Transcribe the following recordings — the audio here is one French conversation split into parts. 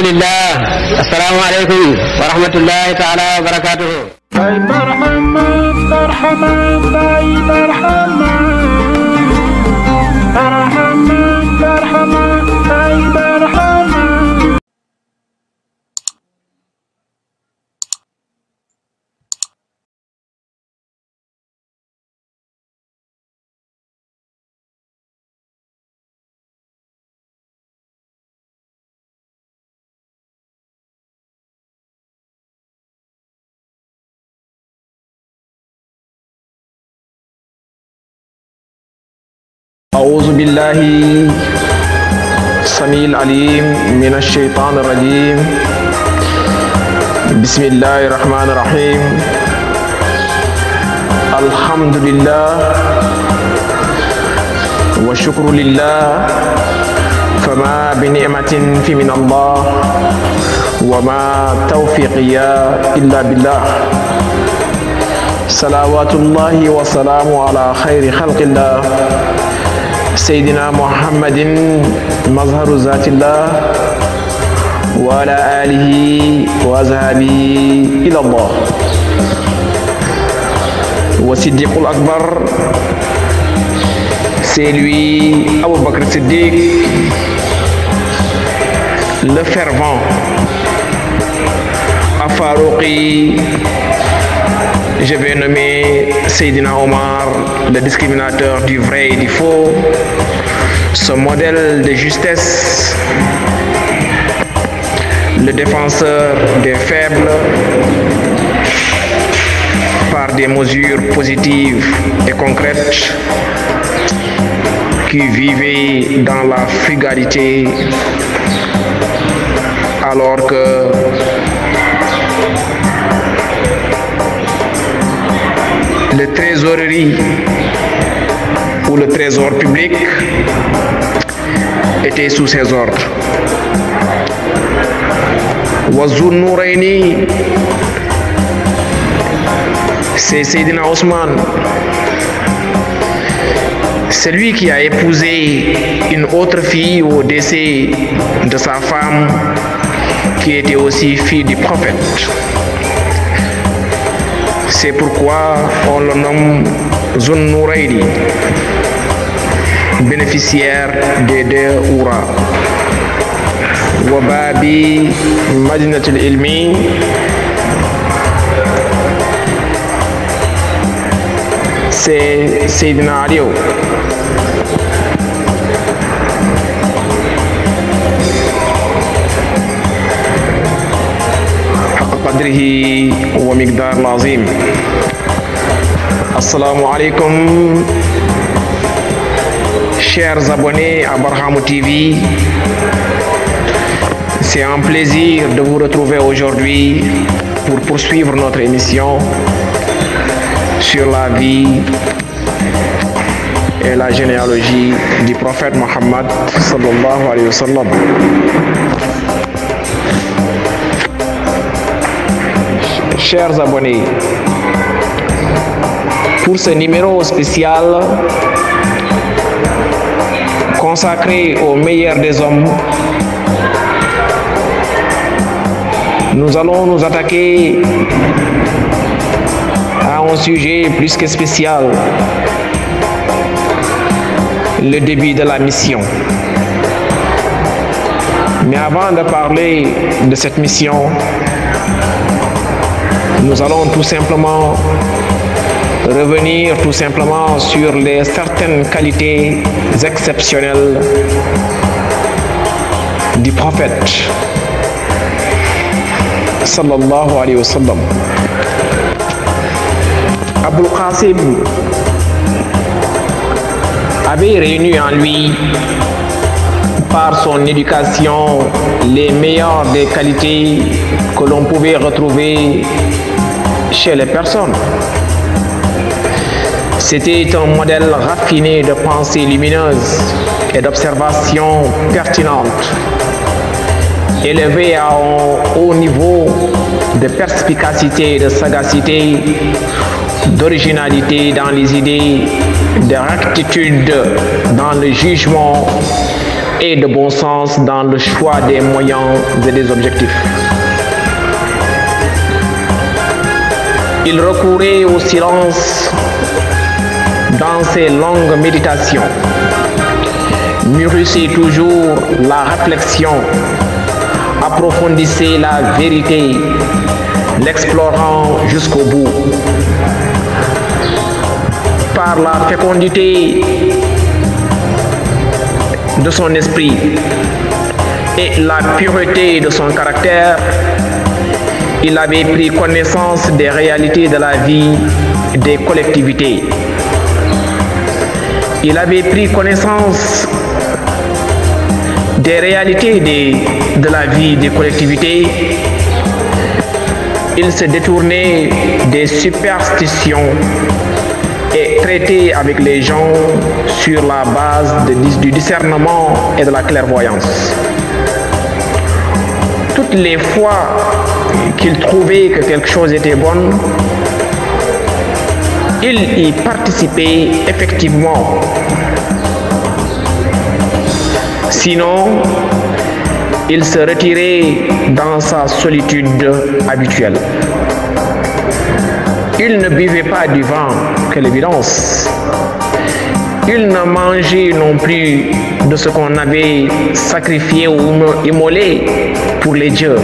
alhamdulillah. Assalamu alaikum wa rahmatullahi ta'ala wa barakatuhu. أعوذ بالله السميع العليم من الشيطان الرجيم. بسم الله الرحمن الرحيم. الحمد لله والشكر لله، فما بنعمة من الله وما توفيقي إلا بالله. صلوات الله وسلامه على خير خلق الله سيدنا محمد مظهر ذات الله وعلى آله وأصحابه إلى الله. وصديق الأكبر c'est lui Abu Bakr Siddiq, le fervent Farouqi. Je vais nommer Seydina Omar, le discriminateur du vrai et du faux, ce modèle de justesse, le défenseur des faibles par des mesures positives et concrètes, qui vivait dans la frugalité alors que le trésorerie ou le trésor public était sous ses ordres. Wazun Nouraini, c'est Seydina Ousmane, celui qui a épousé une autre fille au décès de sa femme, qui était aussi fille du prophète. C'est pourquoi on le nomme Zun Nouraini, bénéficiaire des deux Oura. Wababi Madinatul Ilmi, c'est Seydina Aliou. Wa miqdar lazim. Assalamu alaikum, chers abonnés à Barham TV. C'est un plaisir de vous retrouver aujourd'hui pour poursuivre notre émission sur la vie et la généalogie du prophète Mohammed sallallahu alayhi wa sallam. Chers abonnés, pour ce numéro spécial consacré au meilleur des hommes, nous allons nous attaquer à un sujet plus que spécial, le début de la mission. Mais avant de parler de cette mission, nous allons tout simplement revenir sur les certaines qualités exceptionnelles du prophète sallallahu alayhi wa sallam. Abul Qasim avait réuni en lui, par son éducation, les meilleures des qualités que l'on pouvait retrouver chez les personnes. C'était un modèle raffiné de pensée lumineuse et d'observation pertinente, élevé à un haut niveau de perspicacité et de sagacité, d'originalité dans les idées, de rectitude dans le jugement et de bon sens dans le choix des moyens et des objectifs. Il recourait au silence dans ses longues méditations, mûrissait toujours la réflexion, approfondissait la vérité, l'explorant jusqu'au bout. Par la fécondité de son esprit et la pureté de son caractère, il avait pris connaissance des réalités de la vie des collectivités. Il avait pris connaissance des réalités de la vie des collectivités. Il se détournait des superstitions et traitait avec les gens sur la base du discernement et de la clairvoyance. Toutes les fois qu'il trouvait que quelque chose était bon, il y participait effectivement. Sinon, il se retirait dans sa solitude habituelle. Il ne buvait pas du vin, quelle évidence. Il ne mangeait non plus de ce qu'on avait sacrifié ou immolé pour les dieux.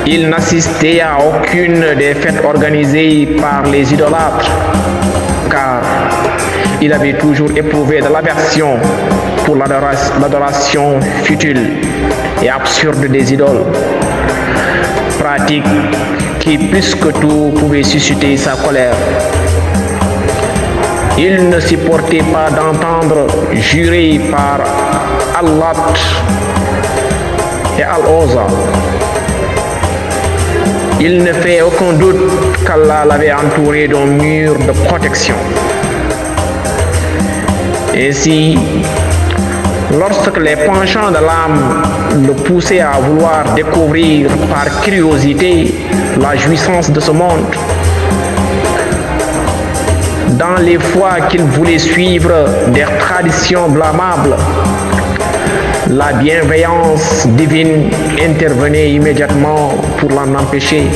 Il n'assistait à aucune des fêtes organisées par les idolâtres, car il avait toujours éprouvé de l'aversion pour l'adoration futile et absurde des idoles, pratique qui plus que tout pouvait susciter sa colère. Il ne supportait pas d'entendre jurer par Allah et Al-Oza. Il ne fait aucun doute qu'Allah l'avait entouré d'un mur de protection. Ainsi, lorsque les penchants de l'âme le poussaient à vouloir découvrir par curiosité la jouissance de ce monde, dans les fois qu'il voulait suivre des traditions blâmables, la bienveillance divine intervenait immédiatement pour l'en empêcher.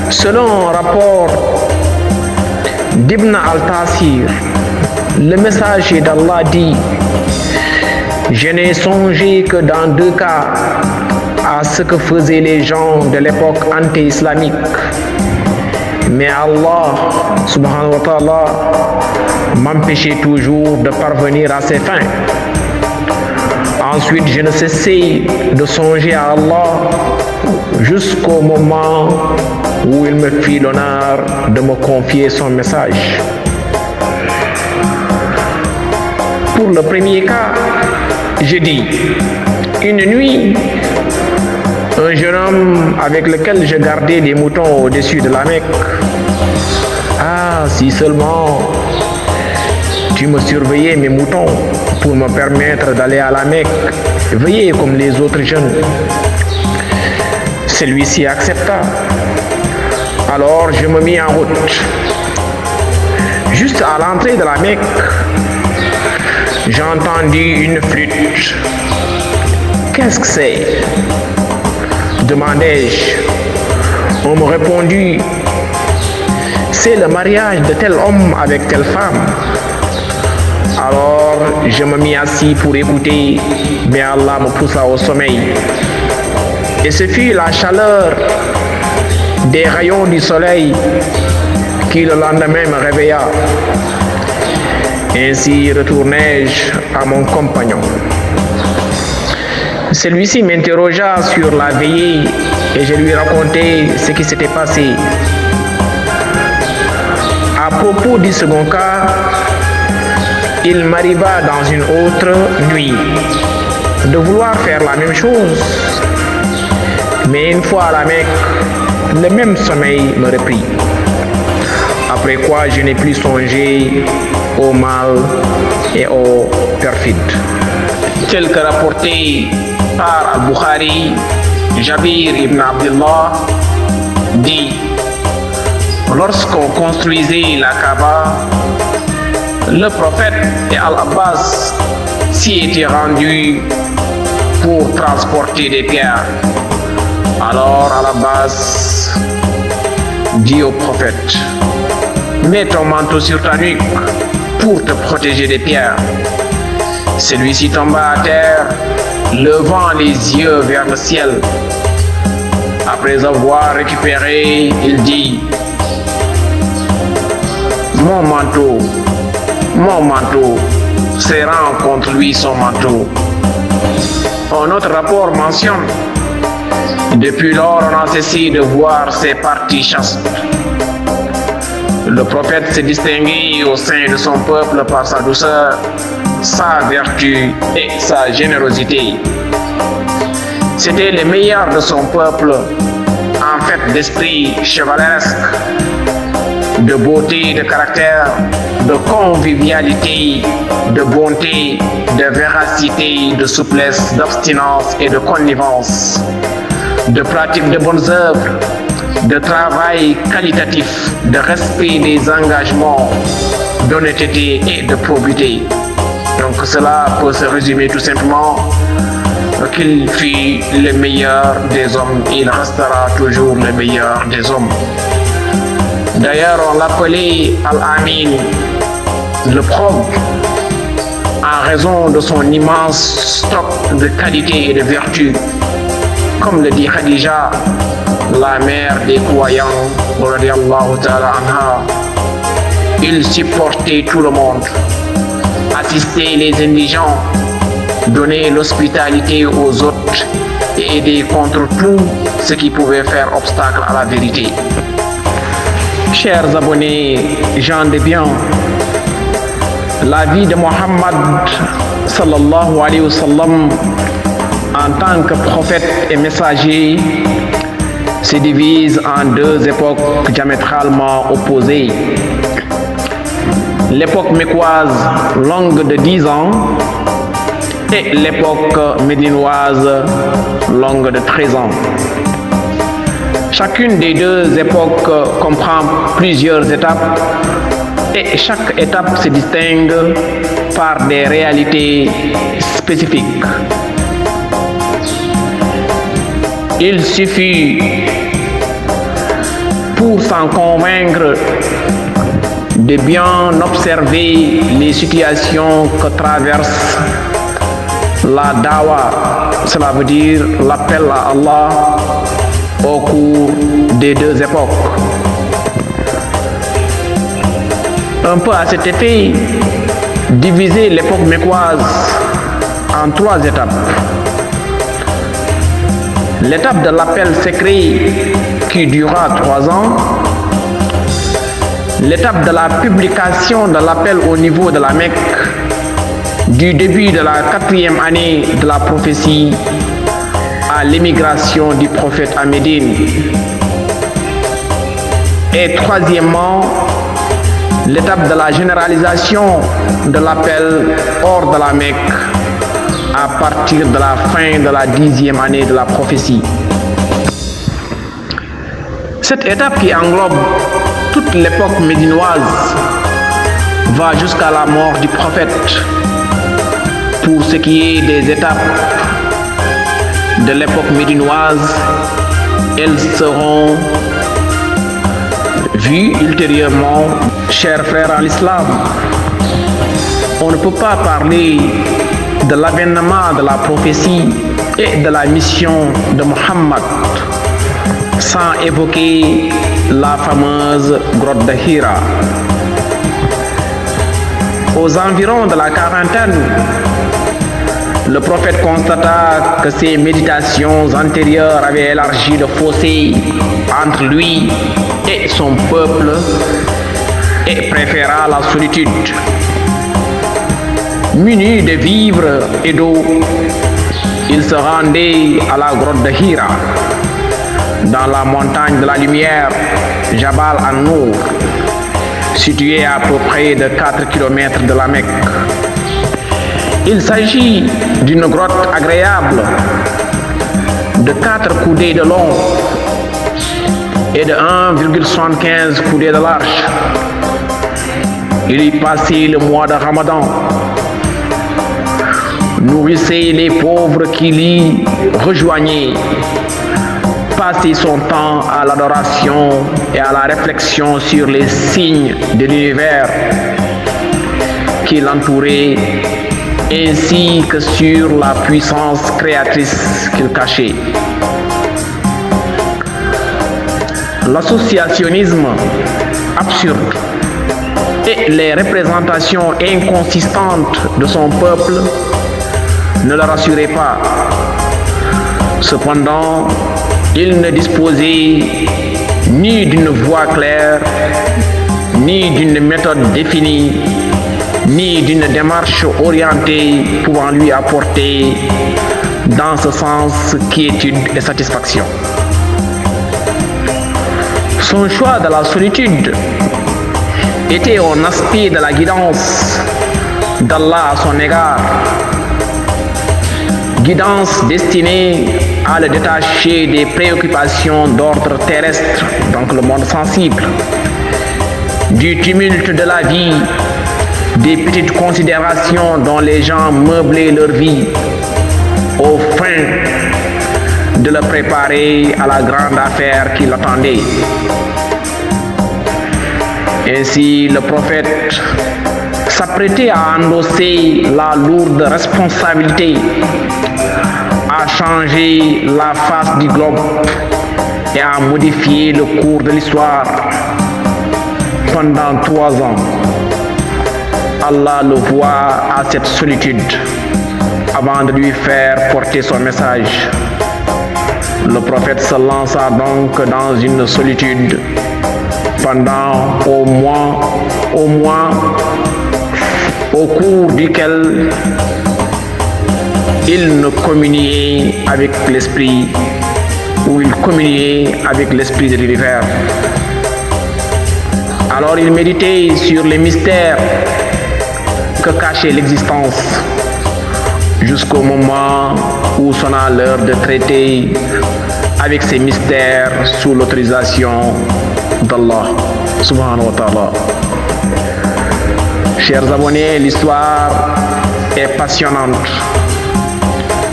Selon un rapport d'Ibn al-Tasir, le messager d'Allah dit: je n'ai songé que dans deux cas à ce que faisaient les gens de l'époque anti-islamique. Mais Allah, subhanahu wa ta'ala, m'empêchait toujours de parvenir à ses fins. Ensuite, je ne cessais de songer à Allah jusqu'au moment où il me fit l'honneur de me confier son message. Pour le premier cas, je dis: une nuit, un jeune homme avec lequel je gardais des moutons au-dessus de la Mecque. Ah, si seulement tu me surveillais mes moutons pour me permettre d'aller à la Mecque, veiller comme les autres jeunes. Celui-ci accepta. Alors je me mis en route. Juste à l'entrée de la Mecque, j'entendis une flûte. Qu'est-ce que c'est? Demandai-je. On me répondit: c'est le mariage de tel homme avec telle femme. Alors je me mis assis pour écouter, mais Allah me poussa au sommeil. Et ce fut la chaleur des rayons du soleil qui le lendemain me réveilla. Ainsi retournai-je à mon compagnon. Celui-ci m'interrogea sur la veillée et je lui racontai ce qui s'était passé. À propos du second cas, il m'arriva dans une autre nuit de vouloir faire la même chose. Mais une fois à la Mecque, le même sommeil me reprit. Après quoi, je n'ai plus songé au mal et aux perfides. Tel que rapporté par Al-Bukhari, Jabir ibn Abdullah dit: lorsqu'on construisait la Kaaba, le prophète et Al-Abbas s'y étaient rendus pour transporter des pierres. Alors Al-Abbas dit au prophète: mets ton manteau sur ta nuque pour te protéger des pierres. Celui-ci tomba à terre, levant les yeux vers le ciel. Après avoir récupéré, il dit: mon manteau, serrant contre lui son manteau. Un autre rapport mentionne: depuis lors, on a cessé de voir ses parties chastes. Le prophète s'est distingué au sein de son peuple par sa douceur, sa vertu et sa générosité. C'était le meilleur de son peuple, en fait d'esprit chevaleresque, de beauté de caractère, de convivialité, de bonté, de véracité, de souplesse, d'abstinence et de connivence, de pratique de bonnes œuvres, de travail qualitatif, de respect des engagements, d'honnêteté et de probité. Donc cela peut se résumer tout simplement qu'il fut le meilleur des hommes, il restera toujours le meilleur des hommes. D'ailleurs, on l'appelait Al-Amin, le probe, en raison de son immense stock de qualité et de vertu. Comme le dit Khadija, la mère des croyants, radiyallahu ta'ala anha, il supportait tout le monde, assistait les indigents, donnait l'hospitalité aux autres et aidait contre tout ce qui pouvait faire obstacle à la vérité. Chers abonnés, gens de bien, la vie de Mohammed sallallahu alayhi wa sallam en tant que prophète et messager se divise en deux époques diamétralement opposées. L'époque mécoise longue de 10 ans et l'époque médinoise longue de 13 ans. Chacune des deux époques comprend plusieurs étapes et chaque étape se distingue par des réalités spécifiques. Il suffit pour s'en convaincre de bien observer les situations que traverse la dawa, cela veut dire l'appel à Allah au cours des deux époques. Un peu à cet effet, diviser l'époque mécoise en 3 étapes. L'étape de l'appel secret qui durera 3 ans. L'étape de la publication de l'appel au niveau de la Mecque, du début de la 4e année de la prophétie à l'émigration du prophète à Médine. Et troisièmement, l'étape de la généralisation de l'appel hors de la Mecque à partir de la fin de la 10e année de la prophétie. Cette étape qui englobe toute l'époque médinoise va jusqu'à la mort du prophète. Pour ce qui est des étapes de l'époque médinoise, elles seront vues ultérieurement. Chers frères en l'islam, on ne peut pas parler de l'avènement de la prophétie et de la mission de Mohammed sans évoquer la fameuse grotte de Hira. Aux environs de la quarantaine, le prophète constata que ses méditations antérieures avaient élargi le fossé entre lui et son peuple et préféra la solitude. Muni de vivres et d'eau, il se rendait à la grotte de Hira, dans la montagne de la lumière, Jabal an-Nour, située à peu près de 4 km de la Mecque. Il s'agit d'une grotte agréable de 4 coudées de long et de 1,75 coudées de large. il y passait le mois de Ramadan, nourrissait les pauvres qui l'y rejoignaient, passait son temps à l'adoration et à la réflexion sur les signes de l'univers qui l'entourait, ainsi que sur la puissance créatrice qu'il cachait. L'associationnisme absurde et les représentations inconsistantes de son peuple ne le rassuraient pas. Cependant, il ne disposait ni d'une voie claire, ni d'une méthode définie, ni d'une démarche orientée pouvant lui apporter dans ce sens quiétude et satisfaction. Son choix de la solitude était un aspect de la guidance d'Allah à son égard, guidance destinée à le détacher des préoccupations d'ordre terrestre, donc le monde sensible, du tumulte de la vie, des petites considérations dont les gens meublaient leur vie, au fin de le préparer à la grande affaire qui l'attendait. Ainsi, le prophète s'apprêtait à endosser la lourde responsabilité, à changer la face du globe et à modifier le cours de l'histoire. Pendant 3 ans, Allah le voit à cette solitude avant de lui faire porter son message. Le prophète se lança donc dans une solitude pendant au cours duquel il ne communiait avec l'esprit, ou il communiait avec l'esprit de l'univers. Alors il méditait sur les mystères que cachait l'existence, jusqu'au moment où sonna l'heure de traiter avec ces mystères sous l'autorisation d'Allah subhanahu wa ta'ala. Chers abonnés, l'histoire est passionnante,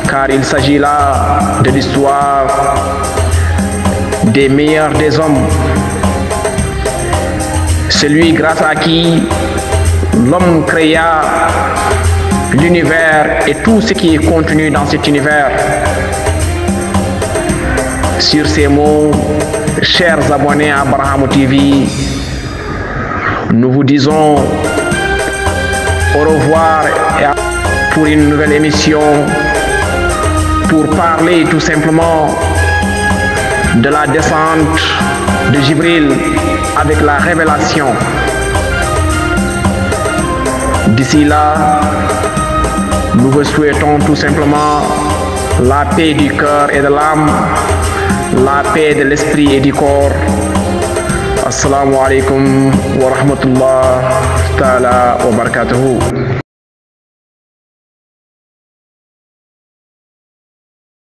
car il s'agit là de l'histoire des meilleurs des hommes, celui grâce à qui l'homme créa l'univers et tout ce qui est contenu dans cet univers. Sur ces mots, chers abonnés à Barham TV, nous vous disons au revoir pour une nouvelle émission pour parler tout simplement de la descente de Jibril avec la révélation. D'ici là, nous vous souhaitons tout simplement la paix du cœur et de l'âme, la paix de l'esprit et du corps. Assalamu alaikum wa rahmatullah ta'ala wa barakatuhu.